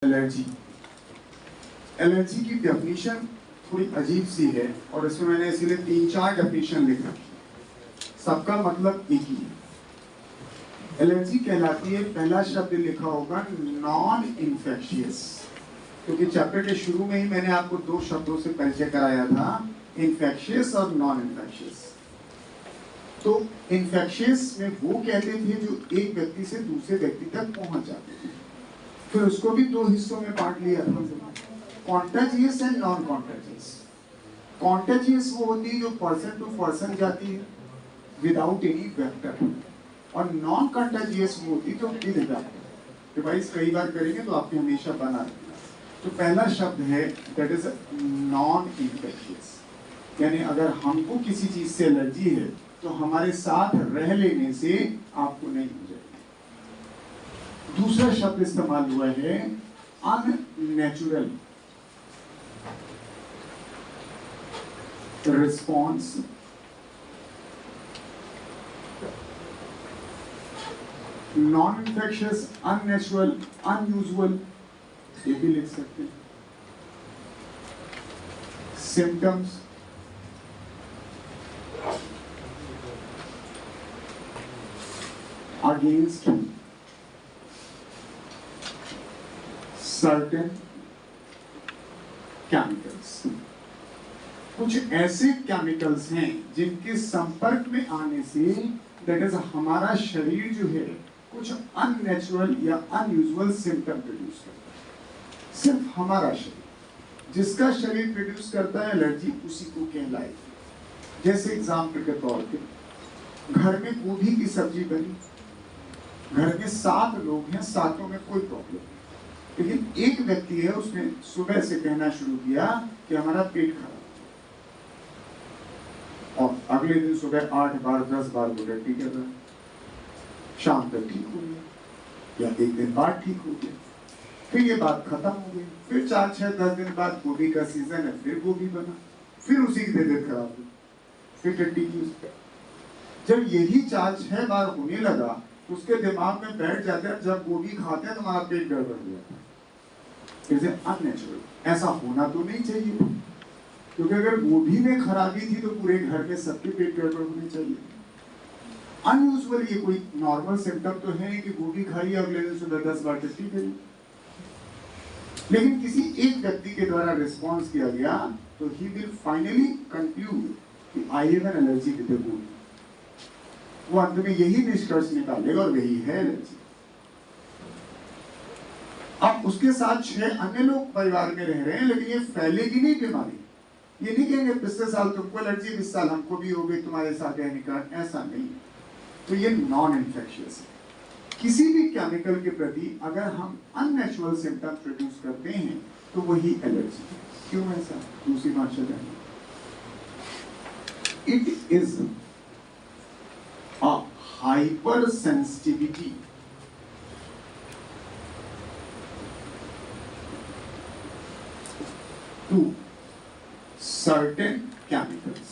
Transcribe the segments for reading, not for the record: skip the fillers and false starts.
Allergy. Allergy की definition थोड़ी अजीब सी है और इसमें मैंने इसीलिए 3-4 डेफिनेशन लिखा, सबका मतलब एक ही है। एलर्जी कहलाती है, पहला शब्द लिखा होगा नॉन इन्फेक्शियस, क्योंकि चैप्टर के शुरू में ही मैंने आपको 2 शब्दों से परिचय कराया था, इन्फेक्शियस और नॉन इन्फेक्शियस। तो इन्फेक्शियस में वो कहते थे जो एक व्यक्ति से दूसरे व्यक्ति तक पहुंच जाते थे। फिर उसको भी 2 हिस्सों में बांट लिया था, contagious and non contagious. Contagious वो होती है जो पर्सन टू पर्सन जाती है विदाउट एनी वेक्टर, और नॉन कॉन्टेजियस वो होती है जो विद वेक्टर। डिवाइस कई बार करेंगे तो आपके हमेशा बना रहेगा। तो पहला शब्द है दैट इज नॉन इन्फेक्शियस, यानी अगर हमको किसी चीज से एलर्जी है तो हमारे साथ रह लेने से आपको नहीं हो जाएगी। दूसरा शब्द इस्तेमाल हुआ है unnatural response. Non infectious, unnatural, unusual, ये भी लिख सकते हैं। Symptoms, against certain chemicals. कुछ ऐसे केमिकल्स हैं जिनके संपर्क में आने से दैट इज हमारा शरीर जो है कुछ अननेचुरल या अनयूजुअल सिम्टम प्रोड्यूस करता है। सिर्फ हमारा शरीर, जिसका शरीर प्रोड्यूस करता है एलर्जी, उसी को कहलाएगी। जैसे एग्जाम्पल के तौर पे, घर में गोभी की सब्जी बनी, घर में 7 लोग हैं, 7 में कोई प्रॉब्लम नहीं, लेकिन एक व्यक्ति है उसने सुबह से कहना शुरू किया कि हमारा पेट खराब, और अगले दिन सुबह 8 बार 10 बार वो उल्टी कर रहा है, शाम तक ठीक हो गया या एक दिन बाद ठीक हो गया, फिर ये बात खत्म हो गई। फिर 4, 6, 10 दिन बाद गोभी का सीजन है, फिर गोभी बना, फिर उसी की तबीयत खराब हुई, फिर टट्टी की उसका। जब यही 4-6 बार होने लगा तो उसके दिमाग में बैठ जाता है जब गोभी खाते हैं तो हमारा पेट गड़बड़ हो जाता है। इसे अननेचुरल, ऐसा होना तो नहीं चाहिए, क्योंकि अगर गोभी में खराबी थी तो पूरे घर में सबके पेट गड़बड़ होने चाहिए। अनयूजुअल ये कोई नॉर्मल सिम्टम तो है कि गोभी खाई अगले दिन सुबह 10 बार टट्टी करी, लेकिन किसी एक व्यक्ति के द्वारा रिस्पॉन्स किया गया तो ही विल फाइनली कंक्लूड कि I have an allergy with the गोभी। वो अंत में यही निष्कर्ष निकालेगा और वही है एलर्जी। अब उसके साथ 6 अन्य लोग परिवार में रह रहे हैं, लेकिन ये फैलेगी नहीं बीमारी। ये नहीं कहेंगे पिछले साल तुमको एलर्जी, इस साल हमको भी हो गई, तुम्हारे साथ है निकाल, ऐसा नहीं। तो ये नॉन इन्फेक्शियस है। किसी भी केमिकल के प्रति अगर हम अननेचुरल सिम्टम्स प्रोड्यूस करते हैं तो वही एलर्जी है। क्यों ऐसा? दूसरी भाषा जानिए। It is a hypersensitivity to certain chemicals।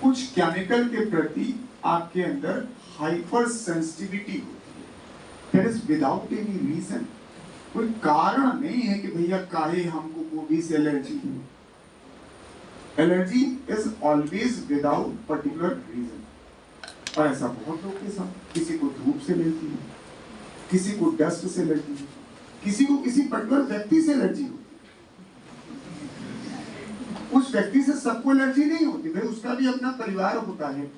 कुछ केमिकल के प्रति आपके अंदर हाइपर सेंसिटिविटी होती है, that is without any reason. कोई कारण नहीं है कि भैया काहे हमको गोभी से एलर्जी है। Allergy is always without particular reason, और ऐसा बहुत लोग के साथ। किसी को धूप से एलर्जी है, किसी को डस्ट से एलर्जी है, किसी को किसी पर्टिकुलर व्यक्ति से एलर्जी होती है। उस व्यक्ति से सबको एलर्जी नहीं होती, भाई उसका भी अपना परिवार होता है,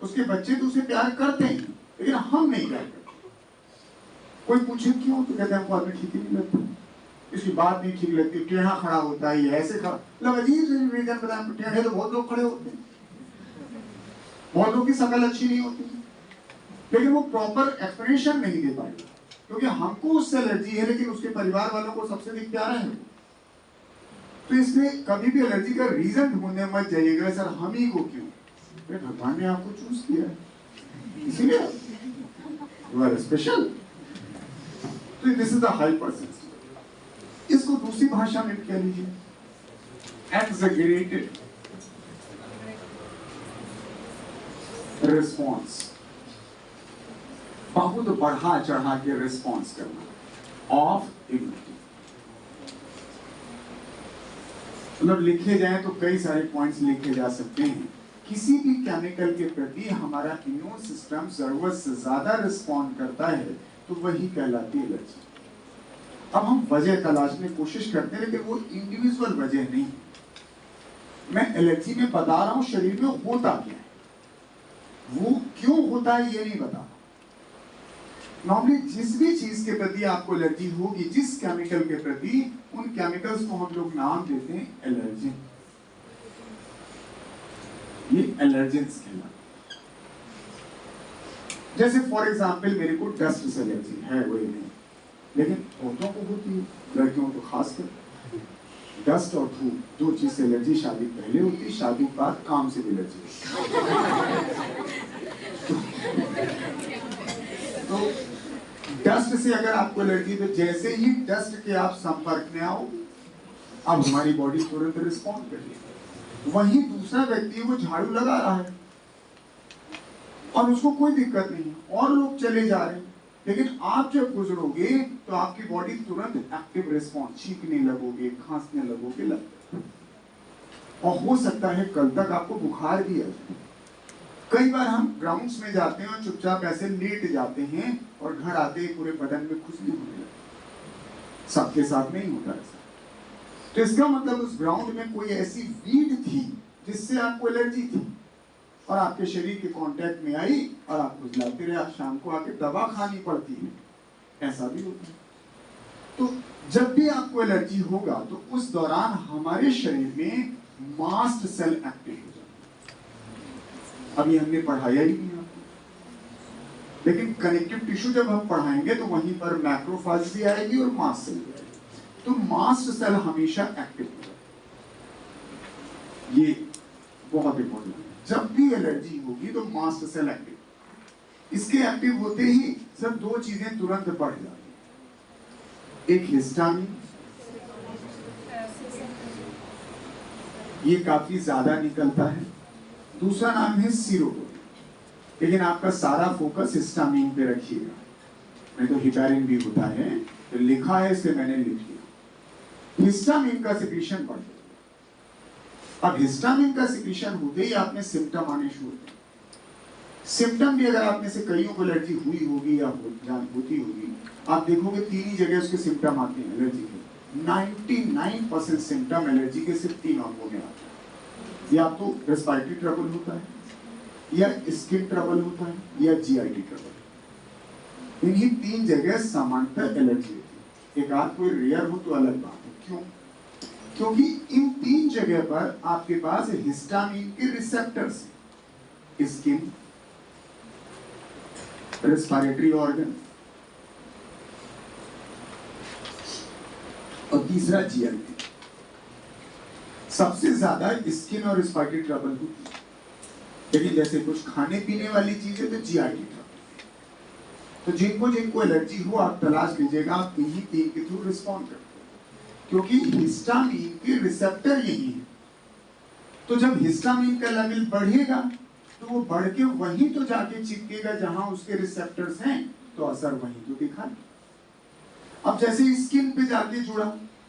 उसके बच्चे तो उसे प्यार करते हैं, लेकिन हम नहीं प्यार करते। कोई पूछे क्यों तो कहते हैं हमको आदमी ठीक ही नहीं लगता, इसकी बात नहीं ठीक लगती, टेढ़ा खड़ा होता है, ऐसे खड़ा। मतलब अजीब रीजन बताया, टेढ़े तो बहुत लोग खड़े होते हैं, बहुत लोगों की शकल अच्छी नहीं होती, लेकिन वो प्रॉपर एक्सप्लेनेशन नहीं दे पाएगा, क्योंकि हमको उससे एलर्जी है लेकिन उसके परिवार वालों को सबसे अधिक प्यारा है। तो इसलिए कभी भी एलर्जी का रीजन ढूंढने मत जाइएगा, सर हम ही को क्यों, भगवान ने आपको चूज किया है इसीलिए यू आर स्पेशल। तो दिस इज द हाइपरसेंसिटिव। इसको दूसरी भाषा में कह लीजिए एक्सैगरेटेड रिस्पॉन्स, बहुत बढ़ा चढ़ा के रिस्पॉन्स करना। Of immunity. मतलब लिखे जाए तो कई सारे पॉइंट्स लिखे जा सकते हैं। किसी भी केमिकल के प्रति हमारा इम्यून सिस्टम जरूरत से ज्यादा रिस्पॉन्ड करता है तो वही कहलाती है एलर्जी। अब हम वजह तलाशने की कोशिश करते हैं, लेकिन वो इंडिविजुअल वजह नहीं। मैं एलर्जी में बता रहा हूं शरीर में होता क्या है, वो क्यों होता है ये नहीं बता। नॉर्मली जिस भी चीज के प्रति आपको एलर्जी होगी, जिस केमिकल के प्रति, उन केमिकल्स को हम लोग नाम देते हैं एलर्जिन। ये एलर्जेंस कहलाते हैं। जैसे फॉर एग्जांपल मेरे को डस्ट से एलर्जी है, वही नहीं, लेकिन औरतों को होती है, लड़कियों को खासकर। डस्ट और धूप दो चीज से एलर्जी शादी पहले होती है, शादी के बाद काम से भी एलर्जी तो डस्ट से अगर आपको एलर्जी, तो जैसे ही डस्ट के आप संपर्क में आओ, अब हमारी बॉडी तुरंत रिस्पॉन्ड करेगी। वहीं दूसरा व्यक्ति वो झाड़ू लगा रहा है और उसको कोई दिक्कत नहीं है और लोग चले जा रहे हैं, लेकिन आप जब गुजरोगे तो आपकी बॉडी तुरंत एक्टिव रिस्पॉन्स, छींकने लगोगे, खांसने लगोगे और हो सकता है कल तक आपको बुखार भी आ जाए। कई बार हम ग्राउंड्स में जाते हैं और चुपचाप ऐसे लेट जाते हैं और घर आते ही पूरे बदन में खुजली होने लगती। सबके साथ नहीं होता ऐसा। तो इसका मतलब उस ग्राउंड में कोई ऐसी वीड थी जिससे आपको एलर्जी थी और आपके शरीर के कांटेक्ट में आई और आप खुजलाते रहे, आप शाम को आके दवा खानी पड़ती है, ऐसा भी होता है। तो जब भी आपको एलर्जी होगा तो उस दौरान हमारे शरीर में मास्ट सेल एक्टिव हो जाते हैं। अभी हमने पढ़ाया ही नहीं आपको, लेकिन कनेक्टिव टिश्यू जब हम पढ़ाएंगे तो वहीं पर मैक्रोफेज भी आएगी और मास्ट सेल भी आएगी। तो मास्ट सेल हमेशा एक्टिव हो जाता है, ये बहुत इंपॉर्टेंट है। जब भी एलर्जी होगी तो मास्ट सेल एक्टिव, इसके एक्टिव होते ही सब दो चीजें तुरंत बढ़ जाती हैं। एक हिस्टामिन, ये काफी ज्यादा निकलता है। दूसरा नाम है सीरोटोनिन, लेकिन आपका सारा फोकस हिस्टामिन पे रखिएगा, नहीं तो हिपेरिन भी होता है, तो लिखा है इसलिए मैंने लिख दिया। हिस्टामिन का सिक्रीशन बढ़ जाता है। अब हिस्टामिन का सिक्रीशन होते ही आप में सिम्टम आने शुरू होते हैं। सिम्टम भी अगर आप में से कईयों को एलर्जी हुई होगी या होती होगी, आप देखोगे तीन ही जगह उसके सिम्टम आते हैं एलर्जी के। 99% सिम्टम एलर्जी के सिर्फ तीन अंगों में आते हैं। या तो रेस्पिरेटरी ट्रबल होता है, या स्किन ट्रबल होता है, या जीआईटी ट्रबल। इन्हीं तीन जगह सामान्यतः एलर्जी होती है। एक आध कोई रेयर हो तो अलग बात है। क्यों? क्योंकि इन तीन जगह पर आपके पास हिस्टामिन के रिसेप्टर्स हैं। स्किन, रेस्पिरेटरी ऑर्गन और तीसरा जीआईटी। सबसे ज्यादा स्किन और रेस्पिरेटरी ट्रबल होती है, लेकिन जैसे कुछ खाने पीने वाली चीजें तो जीआईटी ट्रबल। तो जिनको एलर्जी हो आप तलाश लीजिएगा, आप इन्हीं तीन के थ्रू रिस्पॉन्ड करते, क्योंकि हिस्टामिन के रिसेप्टर यही है। तो जब हिस्टामिन का लेवल बढ़ेगा तो वो बढ़ के वहीं तो जाके चिपकेगा जहां उसके रिसेप्टर्स हैं, तो असर वहीं तो दिखा। अब जैसे स्किन पे जाके जुड़ा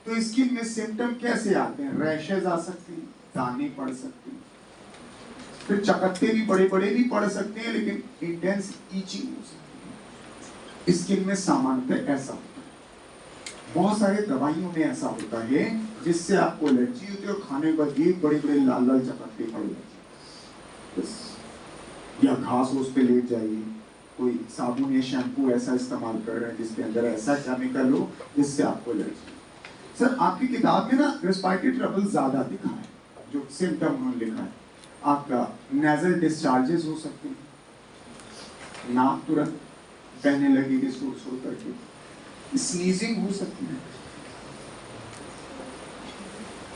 तो स्किन में सिम्टम कैसे आते हैं? रैशेज आ सकते हैं, दाने पड़ सकते हैं, फिर चकत्ते भी बड़े बड़े भी पड़ सकते हैं, लेकिन इंटेंस ईचिंग हो सकती है। स्किन में सामान्यतः ऐसा होता है। बहुत सारे दवाइयों में ऐसा होता है जिससे आपको एलर्जी होती है और खाने के बाद ये बड़े बड़े लाल लाल चकत्ते पड़ जाते हैं। या घास उस पे लेट जाइए, कोई साबुन या शैम्पू ऐसा इस्तेमाल कर रहे हैं जिसके अंदर ऐसा केमिकल हो जिससे आपको एलर्जी। सर आपकी किताब में ना रेस्पिरेटरी ट्रबल ज्यादा लिखा है, जो सिम्टम उन्होंने लिखा है। आपका नेजल डिस्चार्जेस हो सकते हैं, नाक तुरंत बहने लगेगी सुर सुर करके, स्नीजिंग हो सकती है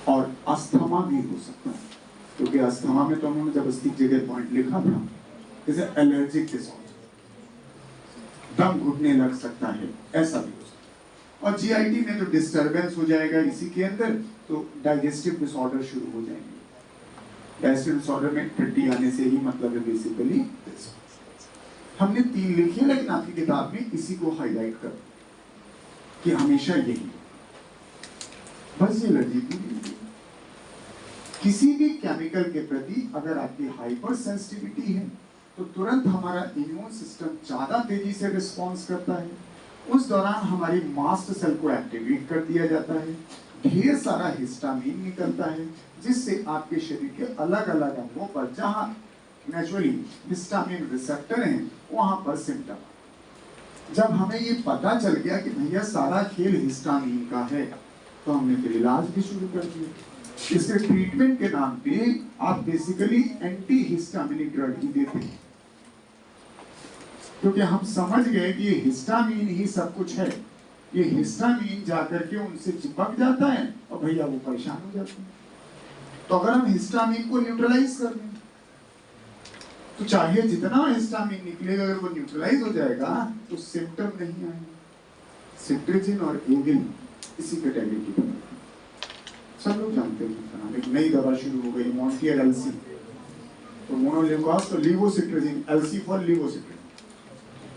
और अस्थमा भी हो सकता है। क्योंकि अस्थमा में तो उन्होंने जबरदस्ती जगह पॉइंट लिखा था, जैसे एलर्जिक डिसऑर्डर, दम घुटने लग सकता है, ऐसा भी हो सकता है। और जीआईटी में तो डिस्टरबेंस हो जाएगा इसी के अंदर, तो डाइजेस्टिव डिसऑर्डर शुरू हो जाएंगे। डाइजेस्टिव डिसऑर्डर में टट्टी आने से ही मतलब है बेसिकली। हमने तीन लिखी है, लेकिन आपकी किताब में इसी को हाईलाइट कर। कि हमेशा यही, बस ये एलर्जी पूरी। किसी भी केमिकल के प्रति अगर आपकी हाइपर सेंसिटिविटी है तो तुरंत हमारा इम्यून सिस्टम ज्यादा तेजी से रिस्पॉन्स करता है। उस दौरान हमारी मास्ट सेल को एक्टिवेट कर दिया जाता है, ढेर सारा हिस्टामिन निकलता है, जिससे आपके शरीर के अलग अलग अंगों पर जहां नेचुरली हिस्टामिन रिसेप्टर हैं वहां पर सिम्टम। जब हमें ये पता चल गया कि भैया सारा खेल हिस्टामिन का है तो हमने फिर इलाज भी शुरू कर दिया। इसके ट्रीटमेंट के नाम पे आप बेसिकली एंटी हिस्टामिनिक ड्रग ही देते हैं, क्योंकि हम समझ गए कि ये हिस्टामिन ही सब कुछ है। ये हिस्टामिन जाकर के उनसे चिपक जाता है और भैया वो परेशान हो जाते हैं। तो अगर हम हिस्टामिन को न्यूट्रलाइज कर दें तो चाहे जितना हिस्टामिन निकलेगा, अगर वो न्यूट्रलाइज हो जाएगा तो सिम्टम नहीं आएंगे। सिट्रिजिन और एविल इसी कैटेगरी की दवा, सब लोग जानते हैं। एक नई दवा शुरू हो गई मॉन्टियर एलसी, तो मोनोल्यूकास तो लीवोसिट्रिजिन, एलसी फॉर लीवोसिट्रिजिन,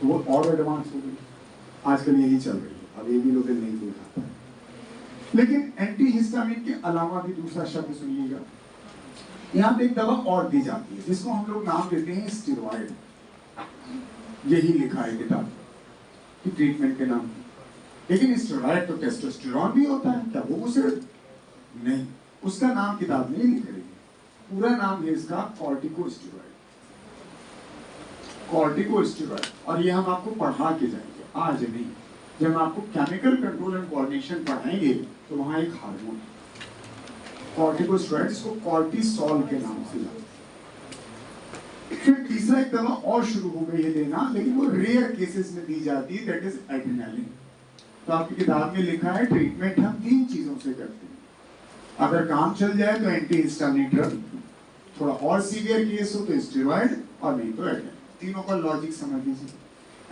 तो वो और एडवांस हो गई। आजकल यही चल रही है, अब एविलोबिल नहीं कोई खाता है। लेकिन एंटी हिस्टामिन के अलावा भी दूसरा शब्द सुनिएगा, यहाँ पे एक दवा और दी जाती है जिसको हम लोग नाम देते हैं स्टेरॉइड। यही लिखा है किताब की ट्रीटमेंट के नाम। लेकिन स्टेरॉइड तो टेस्टोस्टेरोन भी होता है, क्या वो उसे नहीं, उसका नाम किताब नहीं लिख रही है। पूरा नाम है इसका कॉर्टिकोस्टेरॉइड। कॉर्टिकोस्टेरॉइड, और ये हम आपको पढ़ा के जाएंगे, आज नहीं। जब हम आपको केमिकल कंट्रोल एंड कोऑर्डिनेशन पढ़ाएंगे तो वहां एक हार्मोन कॉर्टिकोस्टेरॉइड, इसको कॉर्टिसोल के नाम से जाना। फिर तीसरा एक दवा और शुरू हो गई है देना, लेकिन वो रेयर केसेस में दी जाती है, दैट इज एड्रेनालिन। तो आपकी किताब में लिखा है ट्रीटमेंट हम 3 चीजों से करते हैं। अगर काम चल जाए तो एंटी हिस्टामिनिक ड्रग, थोड़ा और सीवियर केस हो तो स्टेरॉइड, और नहीं तो एड्रेनालिन। तीनों का लॉजिक समझ लीजिए।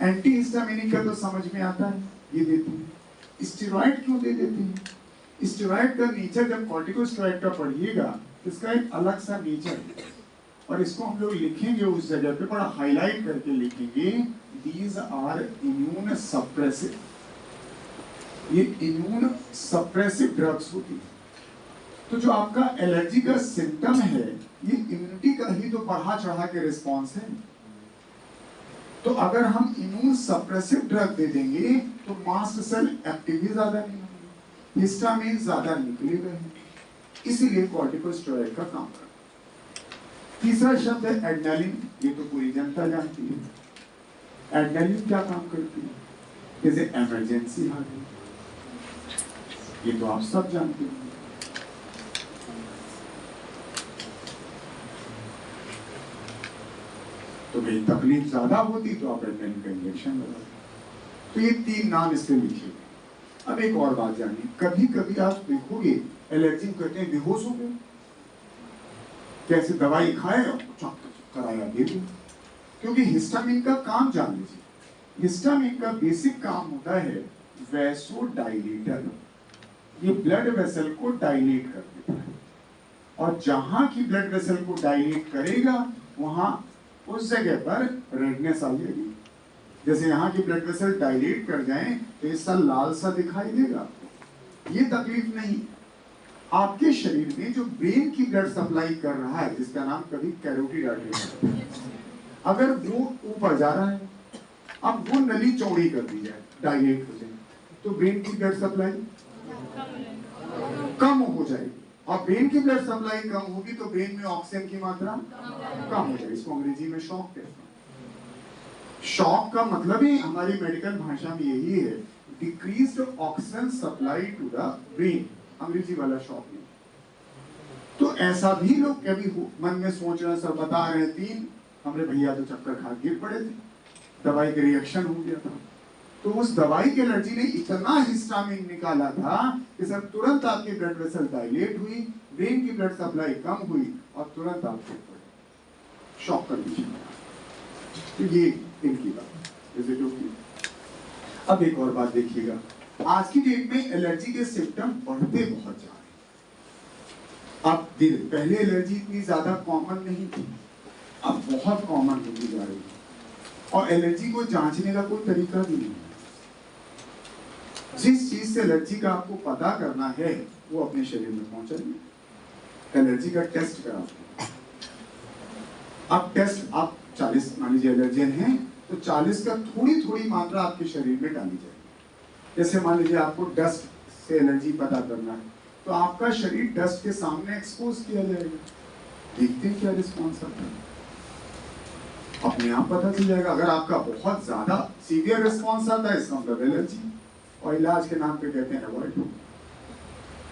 एंटी हिस्टामिनिक का तो समझ में आता है, ये देते हैं। स्टेरॉइड क्यों दे देते हैं? स्टेरॉइड का नेचर जब कॉर्टिकोस्टेरॉइड का पढ़िएगा तो इसका एक अलग सा नेचर है, और इसको हम लोग लिखेंगे उस जगह पे बड़ा हाईलाइट करके लिखेंगे, दीज आर इम्यून सप्रेसिव। ये इम्यून सप्रेसिव ड्रग्स होती है। तो जो आपका एलर्जी का सिम्टम है ये इम्यूनिटी का ही तो बढ़ा चढ़ा के रिस्पॉन्स है। तो अगर हम इम्यून सप्रेसिव ड्रग दे देंगे तो मास्ट सेल एक्टिव ही ज्यादा नहीं होंगे, हिस्टामिन ज्यादा निकलेगा ही, इसीलिए कॉर्टिकोस्टेरॉइड का काम करता है। तीसरा शब्द है एड्रेनालिन, ये तो पूरी जनता जानती है। एड्रेनालिन क्या काम करती है? जैसे इमरजेंसी आ गई, ये तो आप सब जानते हैं। तो भाई तकलीफ ज्यादा होती तो आप एड्रेनालिन का इंजेक्शन लगाते। तो ये 3 नाम इसके लिखे। अब एक और बात जानिए, कभी कभी आप देखोगे एलर्जी कहते हैं बेहोश हो गए, कैसे दवाई खाए कराया दे दो, क्योंकि हिस्टामिन का काम जान लीजिए। हिस्टामिन का बेसिक काम होता है वैसोडाइलेटर, ये ब्लड वेसल को डायलेट कर देता है, और जहां की ब्लड वेसल को डायलेट करेगा वहां उस जगह पर रेडनेस आ जाएगी। जैसे यहाँ की ब्लड वेसल डायलेट कर जाएं तो ऐसा लाल सा दिखाई देगा। ये तकलीफ नहीं, आपके शरीर में जो ब्रेन की ब्लड सप्लाई कर रहा है, जिसका नाम कभी कैरोटिड आर्टरी है, अगर वो ऊपर जा रहा है, अब वो नली चौड़ी कर दी जाए, डायलेट हो जाए, तो ब्रेन की ब्लड सप्लाई कम हो जाएगी, और ब्रेन की ब्लड सप्लाई कम होगी तो ब्रेन में ऑक्सीजन की मात्रा कम हो जाएगी। इसको अंग्रेजी में शॉक कहते हैं। शॉक का मतलब ही हमारी मेडिकल भाषा में यही है, decreased oxygen supply to the brain, अंग्रेजी वाला शॉक नहीं। तो ऐसा भी लोग कभी मन में सोच रहे हैं, सर बता रहे हैं 3, हमारे भैया तो चक्कर खा गिर पड़े थे, दवाई का रिएक्शन हो गया था, तो उस दवाई की एलर्जी ने इतना हिस्टामिन निकाला था कि सर तुरंत आपकी ब्लड वेसल डायलेट हुई, ब्रेन की ब्लड सप्लाई कम हुई, और तुरंत आप गिर पड़े, शॉक कंडीशन। तो ये इनकी बात जैसे जो की। अब एक और बात देखिएगा, आज की डेट में एलर्जी के सिम्टम बढ़ते बहुत जा रहे हैं। अब पहले एलर्जी इतनी ज्यादा कॉमन नहीं थी, अब बहुत कॉमन होती जा रही है, और एलर्जी को जांचने का कोई तरीका भी नहीं है। जिस चीज से एलर्जी का आपको पता करना है वो अपने शरीर में पहुंचाइए, एलर्जी का टेस्ट कराओ। आप टेस्ट आप 40 मान लीजिए एलर्जन है तो 40 का थोड़ी थोड़ी मात्रा आपके शरीर में डाली जाएगी। जैसे मान लीजिए आपको डस्ट से एलर्जी पता करना है तो आपका शरीर डस्ट के सामने एक्सपोज किया जाएगा, देखते हैं क्या रिस्पॉन्स आता है, अपने आप पता चल जाएगा। अगर आपका बहुत ज्यादा सीवियर रिस्पॉन्स आता है इसका मतलब एलर्जी, और इलाज के नाम पे कहते हैं अवॉइड।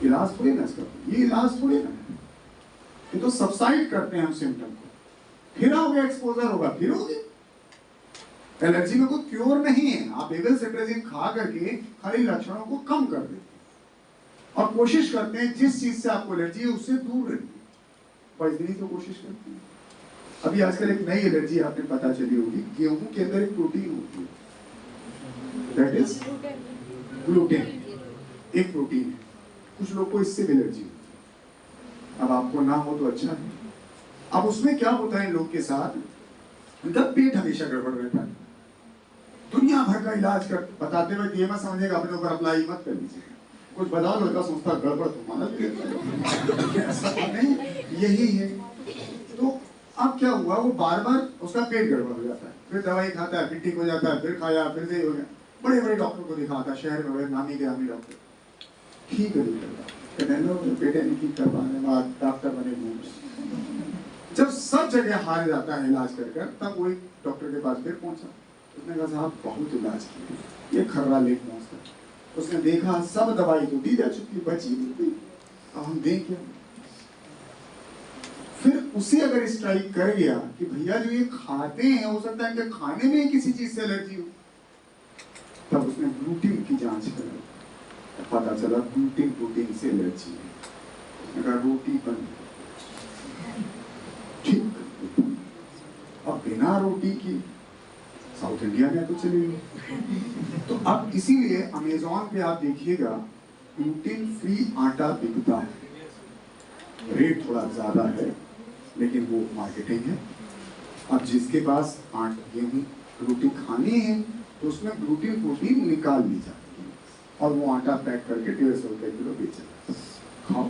इलाज थोड़ी ना इसका, ये इलाज थोड़ी ना है, ये तो सबसाइड करते हैं हम सिम्टम को, फिर आओगे एक्सपोजर होगा फिर होगी। एलर्जी में कोई क्योर नहीं है, आप लेवोसिट्राजिन खा करके खाली लक्षणों को कम कर देते हैं और कोशिश करते हैं जिस चीज से आपको एलर्जी है उससे दूर रहिए, बस यही तो कोशिश करते हैं। अभी आजकल एक नई एलर्जी आपने पता चली होगी, गेहूं के अंदर एक प्रोटीन होती है, दैट इज ग्लूटेन, एक प्रोटीन है, कुछ लोग को इससे भी एलर्जी होती है। अब आपको ना हो तो अच्छा है। अब उसमें क्या होता है लोग के साथ, उनका पेट हमेशा गड़बड़ रहता है, दुनिया भर का इलाज कर बताते हुए ये मत समझेगा अपने ऊपर अप्लाई मत कर लीजिए, कुछ बताओ लड़का सोचता गड़बड़ तुम्हारा नहीं, यही है। तो अब क्या हुआ, वो बार बार उसका पेट गड़बड़ हो जाता है, फिर दवाई खाता है, फिर ठीक हो जाता है, फिर खाया, फिर से हो गया, बड़े बड़े डॉक्टर को दिखाता, शहर में नामी गिरामी डॉक्टर, ठीक है पेटे नहीं ठीक कर पाने, डॉक्टर बने घूम। जब सब जगह हार जाता है इलाज कर तब वो एक डॉक्टर के पास फिर पहुंचा, उसने कहा साहब बहुत इलाज किया, ये खर्रा लेट पहुंचता। उसने देखा सब दवाई तो दी जा चुकी, बची नहीं, अब हम दें क्या। फिर उसे अगर स्ट्राइक कर गया कि भैया जो ये खाते हैं हो सकता है कि खाने में किसी चीज से एलर्जी हो, तब उसने ग्लूटीन की जांच करी, पता चला ग्लूटीन प्रोटीन से एलर्जी है। उसने कहा रोटी बंद, ठीक। अब बिना रोटी की साउथ इंडिया में तो चलेगी। तो अब इसीलिए अमेज़न पे आप देखिएगा ग्लूटेन फ्री आटा बिकता है, रेट थोड़ा ज्यादा है लेकिन वो मार्केटिंग है। अब जिसके पास गेहूं रोटी खानी है तो उसमें ग्लूटेन प्रोटीन निकाल ली जाती है और वो आटा पैक करके 150 रुपए किलो बेचा जाता है। खाओ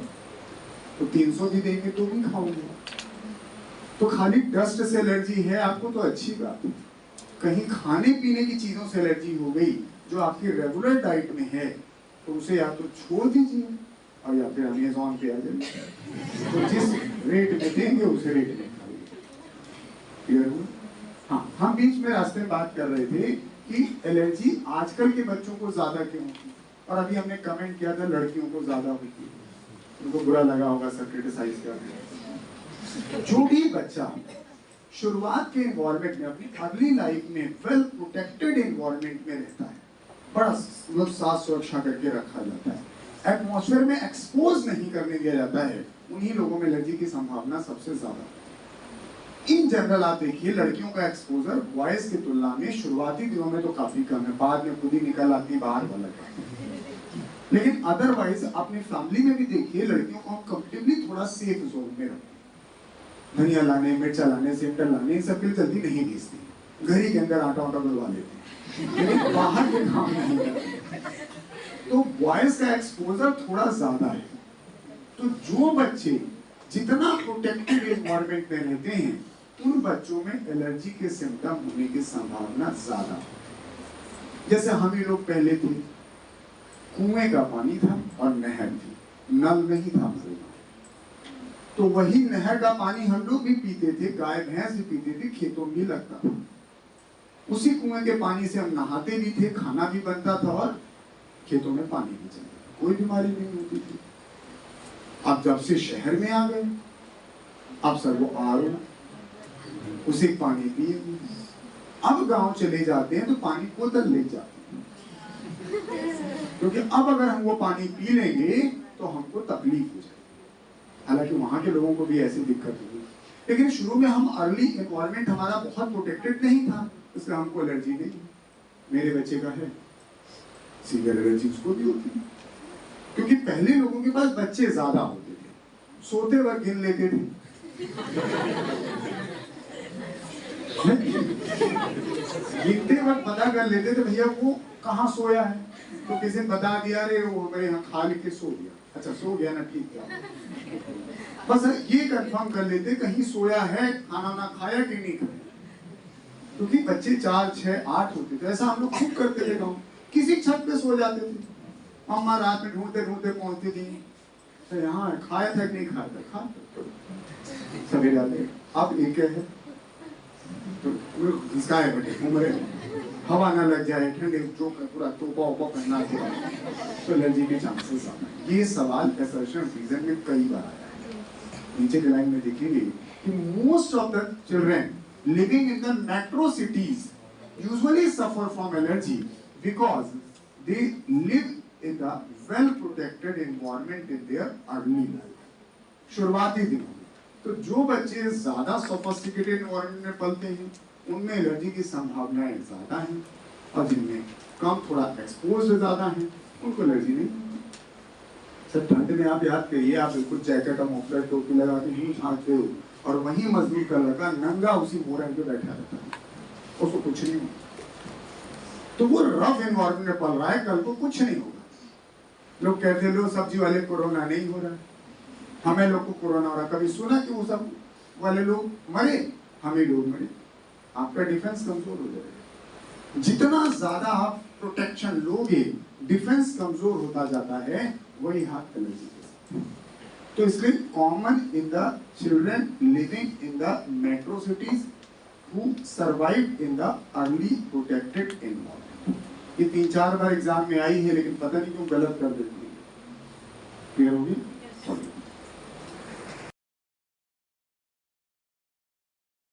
तो 300 भी देंगे तो भी खाओगे। तो खाली डस्ट से एलर्जी है आपको तो अच्छी बात है, कहीं खाने पीने की चीजों से एलर्जी हो गई जो आपकी रेगुलर डाइट में है तो उसे या तो छोड़ दीजिए और या फिर अमेज़न पे आ जाइए, तो जिस रेट में देंगे उसे रेट में खाइए। क्लियर हुआ? हाँ, हम बीच में रास्ते में बात कर रहे थे कि एलर्जी आजकल के बच्चों को ज्यादा क्यों होती है, और अभी हमने कमेंट किया था लड़कियों को ज्यादा होती है, उनको बुरा लगा होगा, सब क्रिटिसाइज कर रहे हैं। जो भी बच्चा शुरुआत के एनवायरमेंट में अपनी अर्ली लाइफ में वेल प्रोटेक्टेड एनवायरमेंट में रहता है, बड़ा मतलब साफ सुरक्षा करके रखा जाता है, एटमॉस्फेयर में एक्सपोज नहीं करने दिया जाता है, उन्हीं लोगों में एलर्जी की संभावना सबसे ज्यादा। इन जनरल आप देखिए लड़कियों का एक्सपोजर बॉयज की तुलना में शुरुआती दिनों में तो काफी कम है, बाद में खुद ही निकल आती बाहर वाला। लेकिन अदरवाइज अपने फैमिली में भी देखिए लड़कियों को हम कंपेरेटिवली थोड़ा सेफ जोन में रखते हैं। धनिया लाने, मिर्चा लाने, सेंटर लाने, इन सब के जल्दी नहीं भेजते, घर ही के अंदर आटा वाटा डलवा लेते हैं, लेकिन बाहर के काम नहीं करते। तो बॉयज का एक्सपोजर थोड़ा ज्यादा है। तो जो बच्चे जितना प्रोटेक्टेड एनवायरमेंट में रहते हैं उन बच्चों में एलर्जी के सिम्टम होने की संभावना ज्यादा है। जैसे हम ही लोग पहले थे, कुएं का पानी था और नहर थी, नल नहीं था, तो वही नहर का पानी हम लोग भी पीते थे, गाय भैंस भी पीते थे, खेतों में लगता था। उसी कुएं के पानी से हम नहाते भी थे, खाना भी बनता था और खेतों में पानी भी चलता था, कोई बीमारी नहीं होती थी। अब जब से शहर में आ गए अब सर वो आरो उसे पानी पिए, अब गांव चले जाते हैं तो पानी बोतल ले जाते हैं, क्योंकि अब अगर हम वो पानी पी लेंगे तो हमको तकलीफ हो जाएगी। हालांकि वहां के लोगों को भी ऐसी दिक्कत हुई, लेकिन शुरू में हम अर्ली एनवायरमेंट हमारा बहुत प्रोटेक्टेड नहीं था, इसलिए हमको एलर्जी नहीं। मेरे बच्चे का है सीवियर एलर्जी, उसको भी होती है, क्योंकि पहले लोगों के पास बच्चे ज्यादा होते थे, सोते वक्त गिन लेते थे, गिनते वक्त पता कर लेते थे भैया वो कहाँ सोया है, तो किसी ने बता दिया अरे वो मेरे यहाँ खा के सो गया, अच्छा सो गया ना ठीक है, बस ये कंफर्म कर लेते कहीं सोया है, खाना ना खाया कि नहीं खाया, क्योंकि बच्चे 4, 6, 8 होते थे, ऐसा हम लोग खूब करते थे गाँव, किसी छत पे सो जाते थे, अम्मा रात में ढूंढते ढूंढते पहुंचती थी, तो यहाँ खाया था कि नहीं खाया था, खा सभी जाते, अब एक है तो इसका है बेटे उम्र हवा ना लग जाए, ठंडे जो पूरा तोपा ओपा पहना के तो एलर्जी के चांसेस आना। ये सवाल असर्शन रीजन में कई बार आया है। नीचे की लाइन में देखेंगे कि most of the children living in the metro cities usually suffer from allergy because they live in the well protected environment in their early life. शुरुआती दिनों में तो जो बच्चे ज्यादा सोफिस्टिकेटेड एनवायरनमेंट में पलते हैं उनमें एलर्जी की संभावनाएं ज्यादा हैं, और जिनमें कम थोड़ा एक्सपोज ज्यादा हैं उनको एलर्जी नहीं। सर ठंड में आप याद करिए, आप बिल्कुल जैकेट और मफलर टोपी लगा के नहीं झाँकते हो, और वहीं मजदूर का लड़का नंगा उसी मोरंग पे बैठा रहता है, उसको कुछ नहीं होता, तो वो रफ एनवायरनमेंट में पल रहा है, कल को कुछ नहीं होगा। लोग कहते हैं लो सब्जी वाले कोरोना नहीं हो रहा, हमें लोग को कोरोना हो रहा, कभी सुना कि वो सब वाले लोग मरे, हमें लोग मरे। आपका डिफेंस कमजोर हो जाएगा, जितना ज्यादा आप प्रोटेक्शन लोगे डिफेंस कमजोर होता जाता है, वही हाथ एलर्जी के साथ। तो इसलिए common in the children living in the metro cities who survive in the early protected environment. ये 3-4 बार एग्जाम में आई है, लेकिन पता नहीं क्यों गलत कर देती है। क्लियर होगी?